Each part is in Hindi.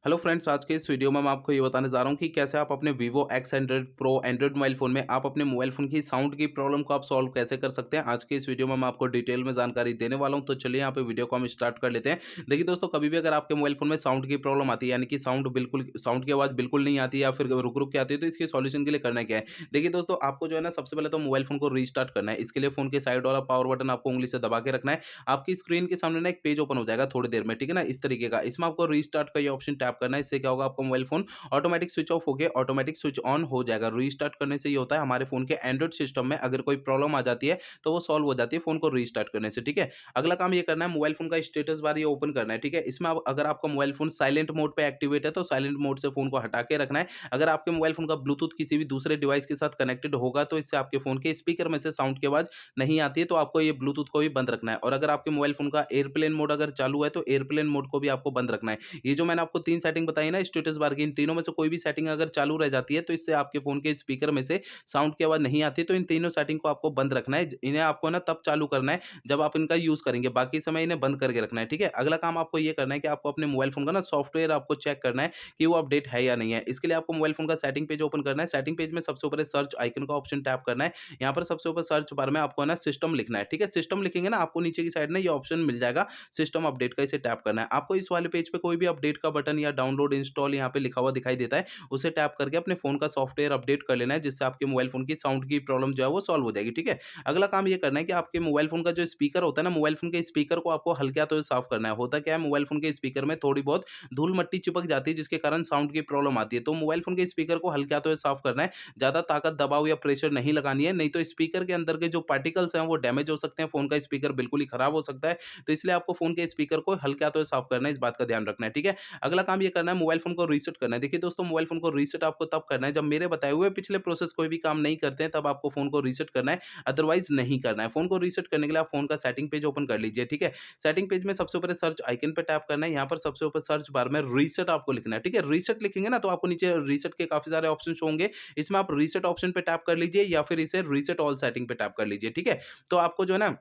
हेलो फ्रेंड्स, आज के इस वीडियो में मैं आपको ये बताने जा रहा हूँ कि कैसे आप अपने Vivo X100 Pro Android mobile phone में आप अपने मोबाइल फ़ोन की साउंड की प्रॉब्लम को आप सॉल्व कैसे कर सकते हैं। आज के इस वीडियो में मैं आपको डिटेल में जानकारी देने वाला हूँ, तो चलिए यहाँ पे वीडियो को हम स्टार्ट कर लेते हैं। देखिए दोस्तों, कभी भी अगर आपके मोबाइल फ़ोन में साउंड की प्रॉब्लम आती है, यानी कि साउंड की आवाज़ बिल्कुल नहीं आती या फिर रुक-रुक के आती है, तो इसके सॉल्यूशन के लिए करना क्या है? देखिए दोस्तों, आपको जो है ना सबसे पहले तो मोबाइल फ़ोन को रीस्टार्ट करना है। इसके लिए फ़ोन के साइड वाला पावर बटन आपको उँगली से दबा के रखना है। आपकी स्क्रीन के सामने ना एक पेज ओपन हो जाएगा थोड़ी देर में, ठीक है ना? इस तरीके का। इसमें आपको रीस्टार्ट का ये ऑप्शन टैप करना है। इससे क्या होगा, आपका mobile phone automatic switch off होके ऑटोमेटिक स्विच ऑन हो जाएगा। रीस्टार्ट करने से ये होता है, हमारे फ़ोन के एंड्रॉइड सिस्टम में अगर कोई प्रॉब्लम आ जाती है, तो वो सॉल्व हो जाती है फ़ोन को रीस्टार्ट करने से, ठीक है? अगला काम ये करना है, मोबाइल फ़ोन का स्टेटस बार ये ओपन करना है, ठीक है? इसमें अब अगर आपका मोबाइल फ़ोन साइलेंट मोड पे एक्टिवेट है, तो साइलेंट मोड से फ़ोन को हटा के रखना है। अगर आपके मोबाइल फ़ोन का ब्लूटूथ किसी भी दूसरे डिवाइस के साथ कनेक्टेड होगा, तो इससे आपके फ़ोन के स्पीकर में से साउंड की आवाज़ नहीं आती है, तो आपको ये ब्लूटूथ को भी बंद रखना है। और अगर आपके मोबाइल फ़ोन का एयरप्लेन मोड अगर चालू है, तो एयरप्लेन मोड को भी आपको बंद रखना है। ये जो मैंने आपको 3 सेटिंग बताई ना स्टेटस बार की, इन तीनों में से कोई भी सेटिंग अगर चालू रह जाती है, तो इससे आपके फ़ोन के स्पीकर में से साउंड की आवाज़ नहीं आती, तो इन तीनों सेटिंग को आपको बंद रखना है। इन्हें आपको ना तब चालू करना है जब आप इनका यूज़ करेंगे, बाकी समय इन्हें बंद करके रखना है, ठीक है? अगला काम आपको ये करना है कि आपको अपने मोबाइल फ़ोन का ना सॉफ्टवेयर आपको चेक करना है कि वो अपडेट है या नहीं है। इसके लिए आपको मोबाइल फ़ोन का सेटिंग पेज ओपन करना है। सेटिंग पेज में सबसे ऊपर सर्च आइकन का ऑप्शन टैप करना है। यहाँ पर सबसे ऊपर सर्च बार में आपको ना सिस्टम लिखना है, ठीक है? सिस्टम लिखेंगे ना, आपको नीचे की साइड ना ये ऑप्शन मिल जाएगा सिस्टम अपडेट का, इसे टैप करना है। आपको इस वाले पेज पे कोई भी अपडेट का बटन या डाउनलोड, इंस्टॉल यहाँ पे लिखा हुआ दिखाई देता है, उसे टैप करके अपने फ़ोन का सॉफ्टवेयर अपडेट कर लेना है, जिससे आपके मोबाइल फ़ोन की साउंड की प्रॉब्लम जो है वो सॉल्व हो जाएगी, ठीक है? अगला काम ये करना है कि आपके मोबाइल फ़ोन का जो स्पीकर होता है ना, मोबाइल फ़ोन के स्पीकर को आपको हल्के हाथों से साफ करना है। होता क्या है, मोबाइल फ़ोन के स्पीकर में थोड़ी बहुत धूल-मट्टी चिपक जाती है, जिसके कारण साउंड की प्रॉब्लम आती है। तो मोबाइल फ़ोन के स्पीकर को हल्के हाथों से साफ करना है, ज़्यादा ताकत, दबाव या प्रेशर नहीं लगानी है, नहीं तो स्पीकर के अंदर के जो पार्टिकल्स हैं वो डैमेज हो सकते हैं, फ़ोन का स्पीकर बिल्कुल ही खराब हो सकता है। तो इसलिए आपको फ़ोन के स्पीकर को हल्के हाथों से साफ करना है, इस बात का ध्यान रखना है, ठीक है? अगला काम ये करना है, मोबाइल फ़ोन को रीसेट करना है। देखिए दोस्तों, मोबाइल फ़ोन को रीसेट आपको तब करना है जब मेरे बताए हुए पिछले प्रोसेस कोई भी काम नहीं करते हैं, तब आपको फ़ोन को रीसेट करना है, अदरवाइज़ नहीं करना है। फ़ोन को रीसेट करने के लिए आप फ़ोन का सेटिंग पेज ओपन कर लीजिए, ठीक है? सेटिंग पेज में सबसे ऊपर सर्च आइकन पे टैप करना है, यहाँ पर सबसे ऊपर सर्च बार में रीसेट आपको लिखना है, ठीक है? रीसेट लिखेंगे ना, तो आपको नीचे रीसेट के काफ़ी सारे ऑप्शंस होंगे, इसमें आप रीसेट ऑप्शन पे टैप कर लीजिए या फिर इसे रीसेट ऑल सेटिंग पे टैप कर लीजिए, ठीक है? तो आपको जो है ना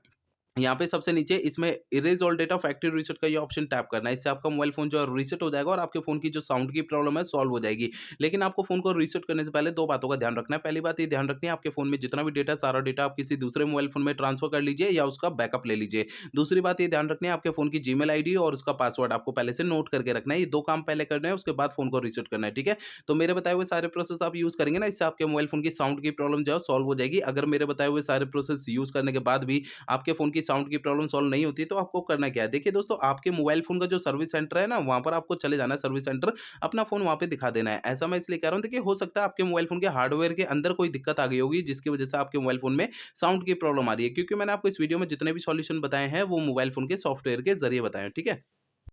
यहाँ पे सबसे नीचे इसमें erase all data factory reset का ये ऑप्शन टैप करना है। इससे आपका मोबाइल फ़ोन जो है रीसेट हो जाएगा और आपके फ़ोन की जो साउंड की प्रॉब्लम है सॉल्व हो जाएगी। लेकिन आपको फ़ोन को रीसेट करने से पहले 2 बातों का ध्यान रखना है। पहली बात ये ध्यान रखनी है, आपके फ़ोन में जितना भी डेटा है, सारा डेटा आप किसी दूसरे मोबाइल फ़ोन में ट्रांसफ़र कर लीजिए या उसका बैकअप ले लीजिए। दूसरी बात ये ध्यान रखनी है, आपके फ़ोन की जीमेल आईडी और उसका पासवर्ड आपको पहले से नोट करके रखना है। ये 2 काम पहले करने हैं, उसके बाद फ़ोन को रीसेट करना है, ठीक है? तो मेरे बताए हुए सारे प्रोसेस आप यूज़ करेंगे ना, इससे आपके मोबाइल फ़ोन की साउंड की प्रॉब्लम जो है सॉल्व हो जाएगी। अगर मेरे बताए हुए सारे प्रोसेस यूज़ करने के बाद भी आपके फ़ोन की साउंड की प्रॉब्लम सॉल्व नहीं होती, तो आपको करना क्या है? देखिए दोस्तों, आपके मोबाइल फ़ोन का जो सर्विस सेंटर है ना, वहाँ पर आपको चले जाना है सर्विस सेंटर, अपना फ़ोन वहाँ पे दिखा देना है। ऐसा मैं इसलिए कह रहा हूँ, देखिए हो सकता है आपके मोबाइल फ़ोन के हार्डवेयर के अंदर कोई दिक्कत आ गई होगी, जिसकी वजह से आपके मोबाइल फ़ोन में साउंड की प्रॉब्लम आ रही है। क्योंकि मैंने आपको इस वीडियो में जितने भी सॉल्यूशन बताए हैं, वो मोबाइल फ़ोन के सॉफ्टवेयर के ज़रिए बताए हैं, ठीक है?